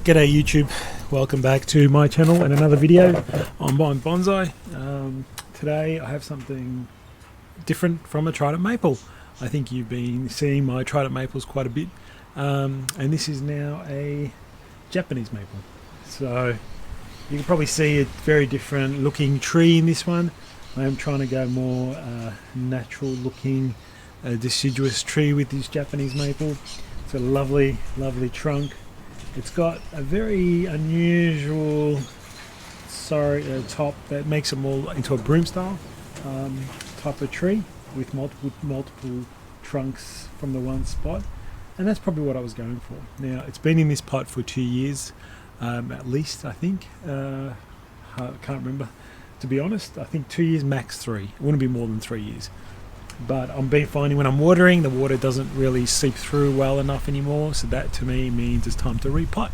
G'day YouTube, welcome back to my channel and another video on Maple Bonsai. Today I have something different from a trident maple. I think you've been seeing my trident maples quite a bit, and this is now a Japanese maple. So you can probably see a very different looking tree in this one. I am trying to go more natural looking deciduous tree with this Japanese maple. It's a lovely trunk. It's got a very unusual top that makes it more into a broom style type of tree with multiple trunks from the one spot, and that's probably what I was going for. Now it's been in this pot for 2 years at least, I think. I can't remember, to be honest. I think 2 years, max 3. It wouldn't be more than 3 years. But I'm finding when I'm watering, the water doesn't really seep through well enough anymore, so that to me means it's time to repot.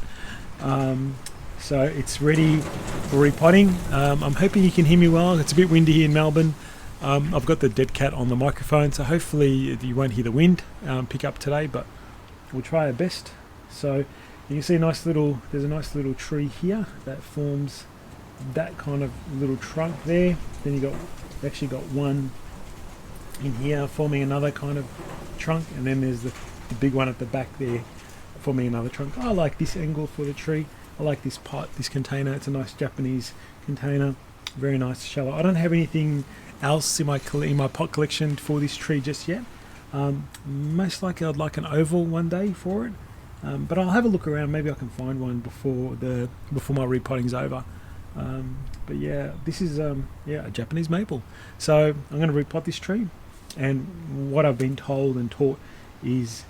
So it's ready for repotting. I'm hoping you can hear me well. It's a bit windy here in Melbourne. I've got the dead cat on the microphone, so hopefully you won't hear the wind pick up today, but we'll try our best. So you can see there's a nice little tree here that forms that kind of little trunk there. Then you've actually got one in here forming another kind of trunk, and then there's the big one at the back there forming another trunk. I like this angle for the tree. I like this pot, this container. It's a nice Japanese container, very nice, shallow. I don't have anything else in my pot collection for this tree just yet. Most likely I'd like an oval one day for it, but I'll have a look around. Maybe I can find one before my repotting's over. But yeah, this is a Japanese maple. So I'm going to repot this tree, and what I've been told and taught is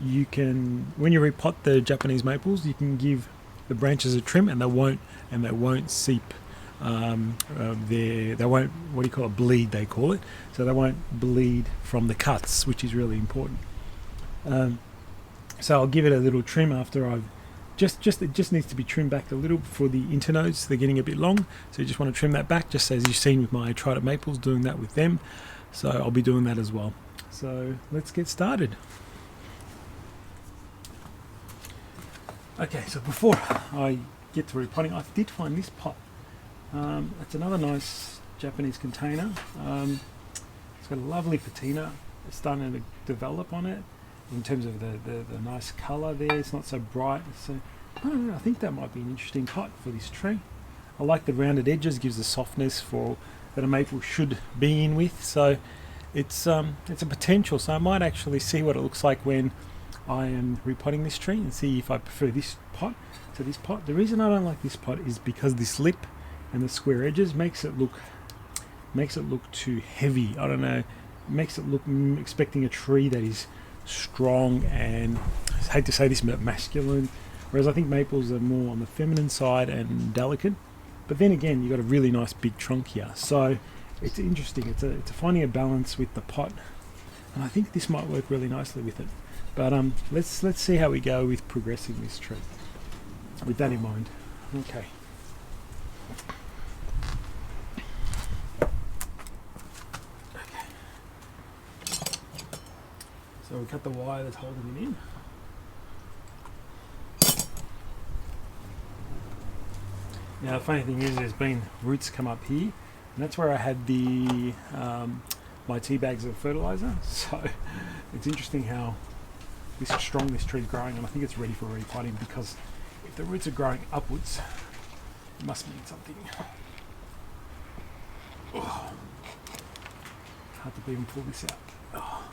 you can, when you repot the Japanese maples, you can give the branches a trim, and they won't seep. They won't, what do you call it, bleed, they call it. So they won't bleed from the cuts, which is really important. So I'll give it a little trim after I've it just needs to be trimmed back a little for the internodes. They're getting a bit long, so you just want to trim that back, just as you've seen with my trident maples, doing that with them. So I'll be doing that as well. So let's get started. Okay, so before I get to repotting, I did find this pot. It's another nice Japanese container. It's got a lovely patina. It's starting to develop on it in terms of the nice colour there. It's not so bright. So I don't know, I think that might be an interesting pot for this tree. I like the rounded edges, gives the softness that a maple should be in with. So it's a potential. So I might actually see what it looks like when I am repotting this tree and see if I prefer this pot to this pot. The reason I don't like this pot is because this lip and the square edges makes it look too heavy. I don't know. It makes it look expecting a tree that is strong and, I hate to say this, but masculine, whereas I think maples are more on the feminine side and delicate. But then again, you've got a really nice big trunk here, so it's interesting. It's finding a balance with the pot, and I think this might work really nicely with it. But let's see how we go with progressing this tree with that in mind. Okay. So we cut the wire that's holding it in. Now the funny thing is, there's been roots come up here, and that's where I had the my tea bags of fertilizer. So it's interesting how strong this tree's growing, and I think it's ready for repotting, because if the roots are growing upwards, it must mean something. Oh, hard to even pull this out. Oh.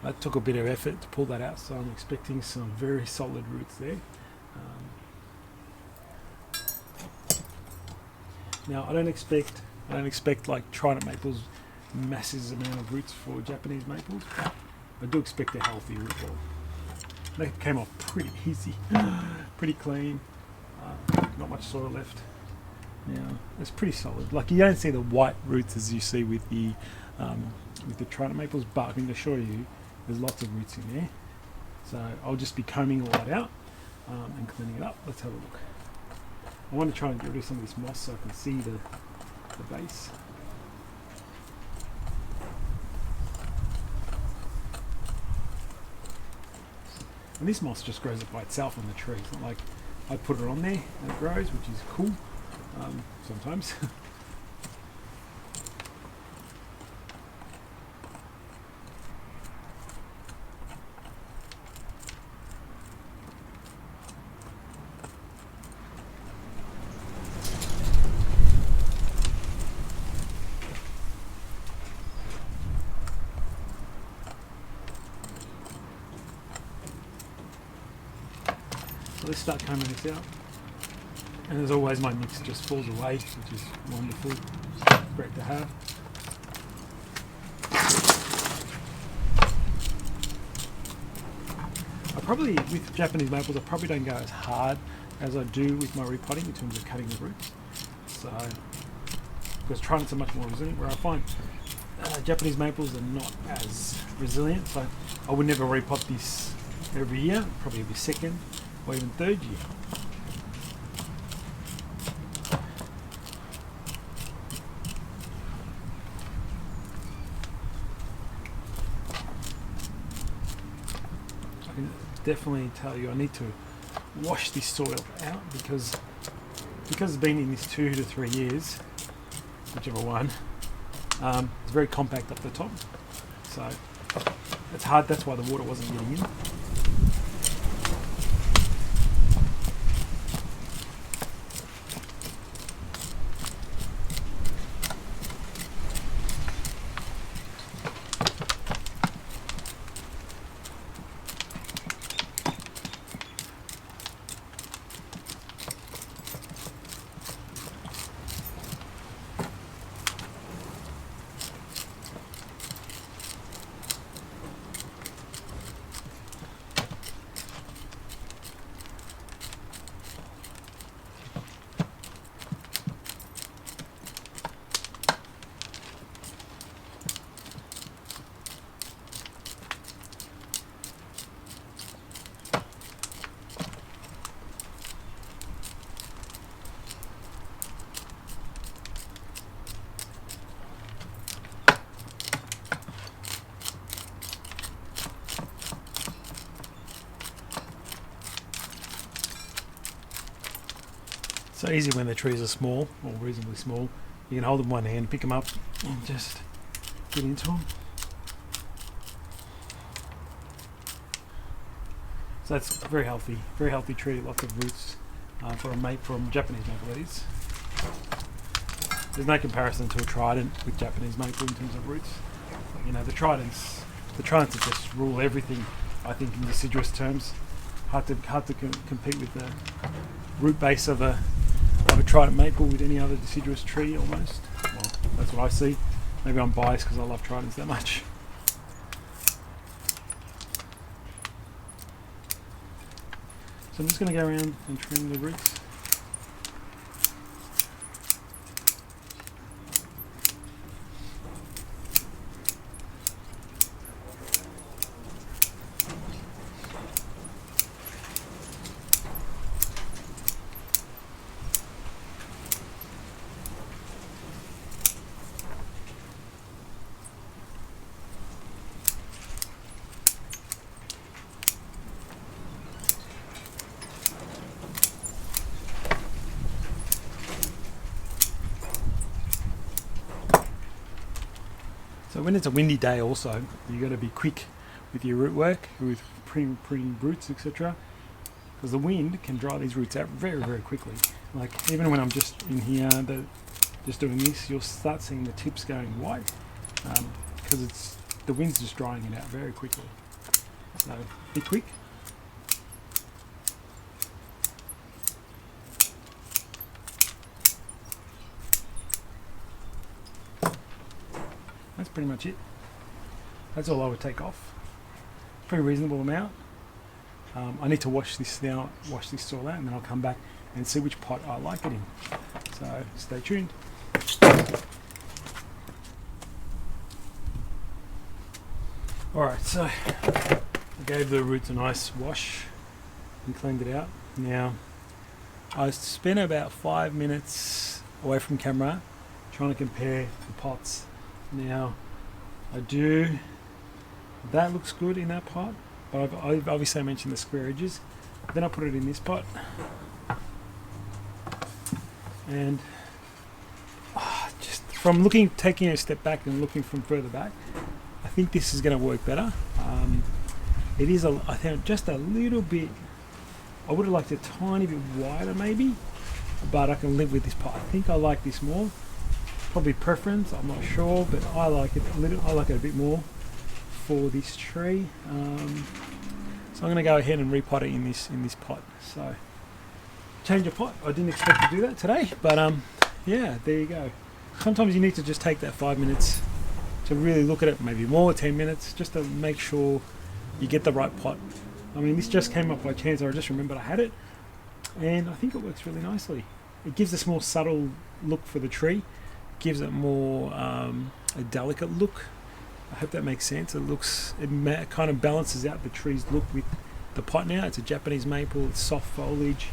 That took a bit of effort to pull that out, so I'm expecting some very solid roots there. Now I don't expect like trident maples massive amount of roots for Japanese maples, but I do expect a healthy root ball. They came off pretty easy, pretty clean. Not much soil left. Yeah, it's pretty solid. Like, you don't see the white roots as you see with the trident maples, but I can assure you there's lots of roots in there. So I'll just be combing all that out and cleaning it up. Let's have a look. I want to try and get rid of some of this moss so I can see the base. And this moss just grows it by itself on the tree. It's not like I put it on there and it grows, which is cool sometimes. So let's start combing this out. And as always, my mix just falls away, which is wonderful. Great to have. I probably, with Japanese maples, I probably don't go as hard as I do with my repotting in terms of cutting the roots. So, because tridents are much more resilient, where I find Japanese maples are not as resilient. So I would never repot this every year, probably every second or even third year. I can definitely tell you I need to wash this soil out because it's been in this 2 to 3 years, whichever one. It's very compact up the top, so it's hard. That's why the water wasn't getting in. So easy when the trees are small, or reasonably small. You can hold them in one hand, pick them up, and just get into them. So that's very healthy tree, lots of roots for a Japanese maple. That is. There's no comparison to a trident with Japanese maple in terms of roots. You know, the tridents just rule everything. I think in deciduous terms, hard to compete with the root base of a trident maple with any other deciduous tree almost. Well, that's what I see. Maybe I'm biased because I love tridents that much. So I'm just going to go around and trim the roots. So when it's a windy day also, you've got to be quick with your root work, with pruning roots, etc. Because the wind can dry these roots out very, very quickly. Like even when I'm just in here, just doing this, you'll start seeing the tips going white because the wind's just drying it out very quickly. So be quick. That's pretty much it. That's all I would take off. Pretty reasonable amount. I need to wash this soil out, and then I'll come back and see which pot I like it in. So stay tuned. Alright, so I gave the roots a nice wash and cleaned it out. Now I spent about 5 minutes away from camera trying to compare the pots. Now that looks good in that pot, but I've obviously mentioned the square edges. Then I put it in this pot, and just from taking a step back and looking from further back, I think this is going to work better. It is, I think, just a little bit. I would have liked a tiny bit wider maybe, but I can live with this pot. I think I like this more. Probably preference, I'm not sure, but I like it a little. I like it a bit more for this tree. So I'm going to go ahead and repot it in this pot. So change of pot. I didn't expect to do that today, but yeah, there you go. Sometimes you need to just take that 5 minutes to really look at it, maybe more, 10 minutes, just to make sure you get the right pot. I mean, this just came up by chance. I just remembered I had it, and I think it works really nicely. It gives this more subtle look for the tree, gives it more a delicate look. I hope that makes sense. It kind of balances out the tree's look with the pot now. It's a Japanese maple, it's soft foliage.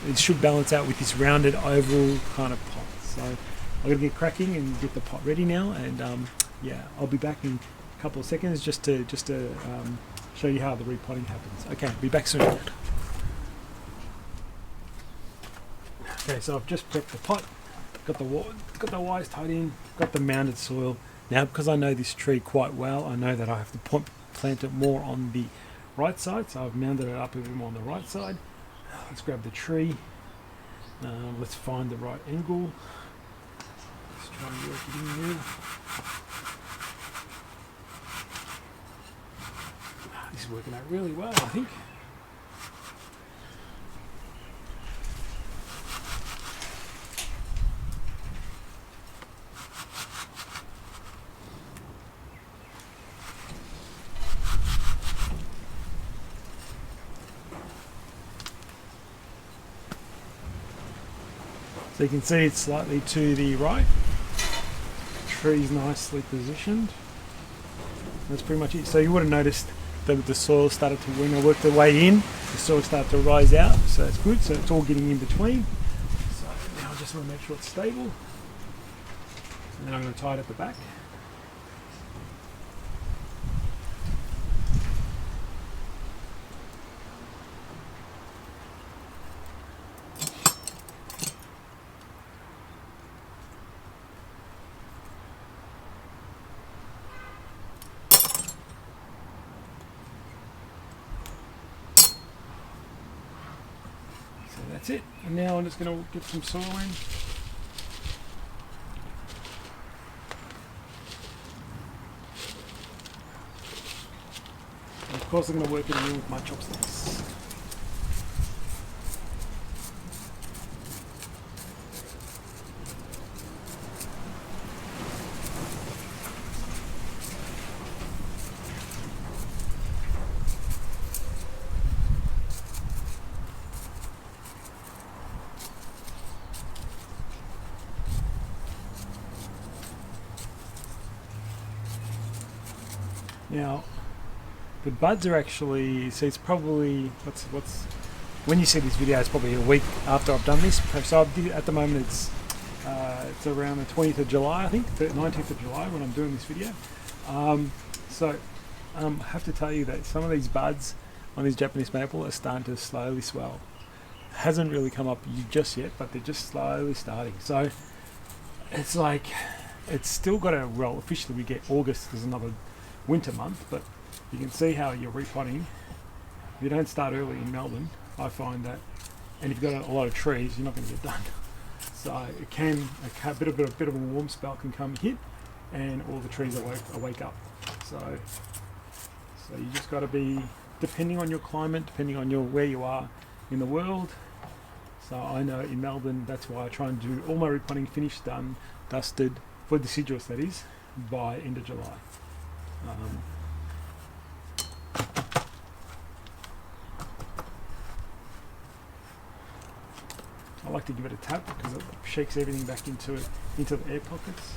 It should balance out with this rounded oval kind of pot. So I'm going to get cracking and get the pot ready now, and yeah, I'll be back in a couple of seconds just to show you how the repotting happens. Okay, be back soon. Okay, so I've just prepped the pot, got the wires tied in, got the mounded soil. Now, because I know this tree quite well, I know that I have to plant it more on the right side, so I've mounded it up a bit more on the right side. Let's grab the tree. Let's find the right angle. Let's try and work it in here. This is working out really well, I think. So you can see it's slightly to the right. The tree's nicely positioned. That's pretty much it. So you would have noticed that the soil started to, when I worked the way in, the soil started to rise out. So it's good. So it's all getting in between. So now I just want to make sure it's stable. And then I'm going to tie it at the back. That's it, and now I'm just going to get some soil in. And of course I'm going to work it in with my chopsticks. Now, the buds are actually, so it's probably, when you see this video, it's probably a week after I've done this. So at the moment it's around the 20th of July, I think, the 19th of July when I'm doing this video. So I have to tell you that some of these buds on this Japanese maple are starting to slowly swell. It hasn't really come up just yet, but they're just slowly starting. So it's like, it's still got to roll. Officially we get August as another winter month, but you can see how you're repotting. If you don't start early in Melbourne, I find that, and if you've got a lot of trees, you're not going to get done. So it can, a bit of a warm spell can come hit, and all the trees awake up. So you just got to be, depending on your climate, depending on where you are in the world. So I know in Melbourne, that's why I try and do all my repotting finished, done, dusted, for deciduous that is, by end of July. I like to give it a tap because it shakes everything back into the air pockets.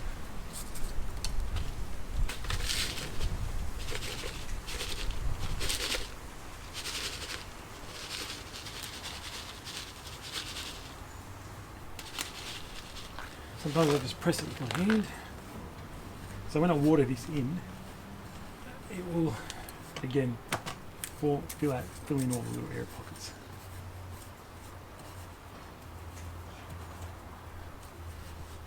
Sometimes I just press it with my hand. So when I water this in, it will, again, fill in all the little air pockets.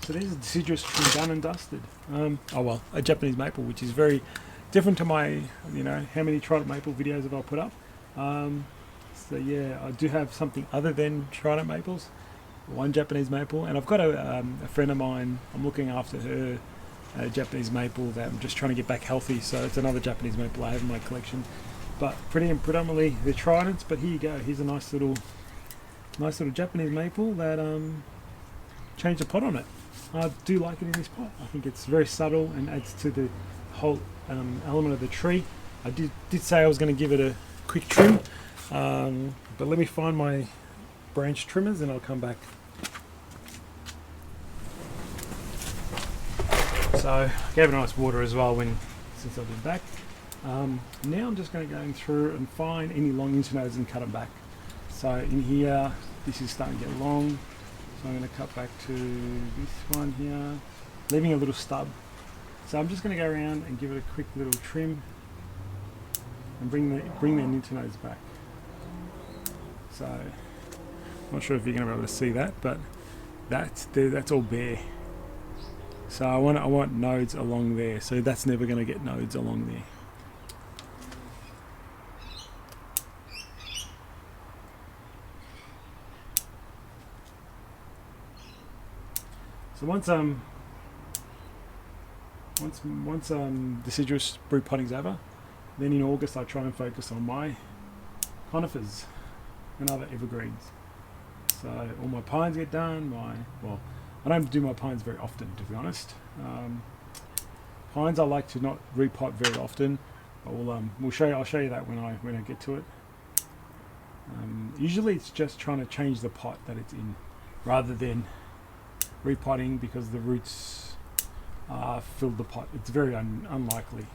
So there's a deciduous tree done and dusted. Oh well, a Japanese maple, which is very different to my, how many trident maple videos have I put up. So yeah, I do have something other than trident maples, one Japanese maple, and I've got a friend of mine, I'm looking after her Japanese maple that I'm just trying to get back healthy, so it's another Japanese maple I have in my collection. But predominantly they're tridents, but here you go, here's a nice little Japanese maple that changed the pot on it. I do like it in this pot. I think it's very subtle and adds to the whole element of the tree. I did say I was going to give it a quick trim, but let me find my branch trimmers and I'll come back. So I gave it a nice water as well since I've been back. Now I'm just going to go through and find any long internodes and cut them back. So in here, this is starting to get long. So I'm going to cut back to this one here, leaving a little stub. So I'm just going to go around and give it a quick little trim and bring the internodes back. So I'm not sure if you're going to be able to see that, but that's all bare. So I want nodes along there. So that's never going to get nodes along there. So once deciduous root potting's over, then in August I try and focus on my conifers and other evergreens. So all my pines get done. Well, I don't do my pines very often, to be honest. Pines I like to not repot very often. But I'll show you that when I get to it. Usually it's just trying to change the pot that it's in, rather than repotting because the roots filled the pot. It's very unlikely.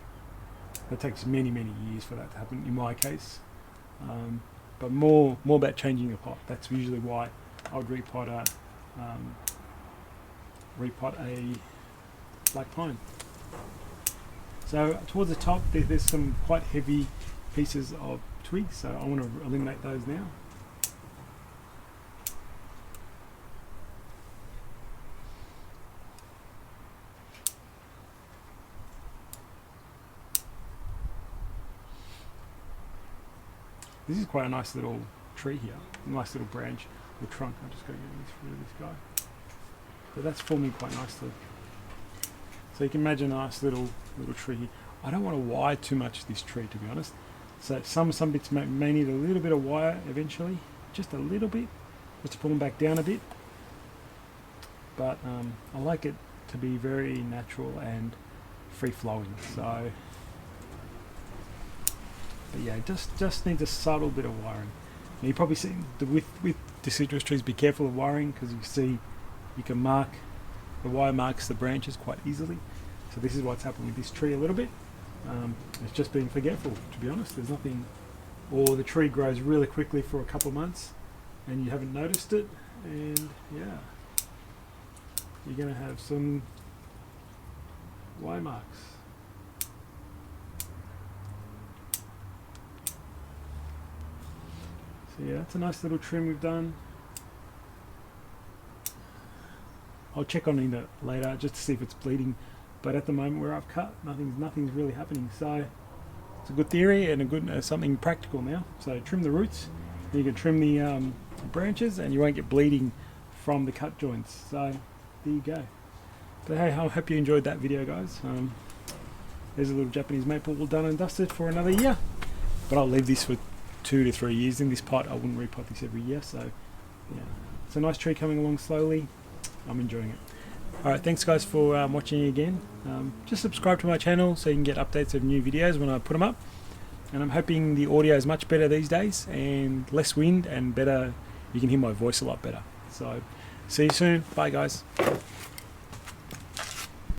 It takes many years for that to happen in my case. But more about changing the pot. That's usually why I would repot a black pine. So towards the top there's some quite heavy pieces of twigs, so I want to eliminate those now. This is quite a nice little tree here, a nice little branch or trunk. I'm just going to get rid of this guy. But that's forming quite nicely. So you can imagine a nice little tree here. I don't want to wire too much this tree, to be honest. So some bits may need a little bit of wire eventually, just a little bit, just to pull them back down a bit. But I like it to be very natural and free flowing. So. But yeah, just needs a subtle bit of wiring. Now you probably see with deciduous trees, be careful of wiring, because you see you can mark, the wire marks the branches quite easily. So this is what's happened with this tree a little bit. It's just been forgetful, to be honest. There's nothing, or the tree grows really quickly for a couple of months and you haven't noticed it, and yeah, you're going to have some wire marks. So yeah, that's a nice little trim we've done. I'll check on it later just to see if it's bleeding, but at the moment where I've cut, nothing's really happening. So it's a good theory and a good something practical now. So trim the roots, then you can trim the branches, and you won't get bleeding from the cut joints. So there you go. But hey, I hope you enjoyed that video, guys. There's a little Japanese maple all done and dusted for another year, but I'll leave this for 2 to 3 years in this pot. I wouldn't repot this every year. So yeah, it's a nice tree coming along slowly. I'm enjoying it. Alright, thanks guys for watching again. Just subscribe to my channel so you can get updates of new videos when I put them up. And I'm hoping the audio is much better these days, and less wind, and better, you can hear my voice a lot better. So see you soon. Bye guys.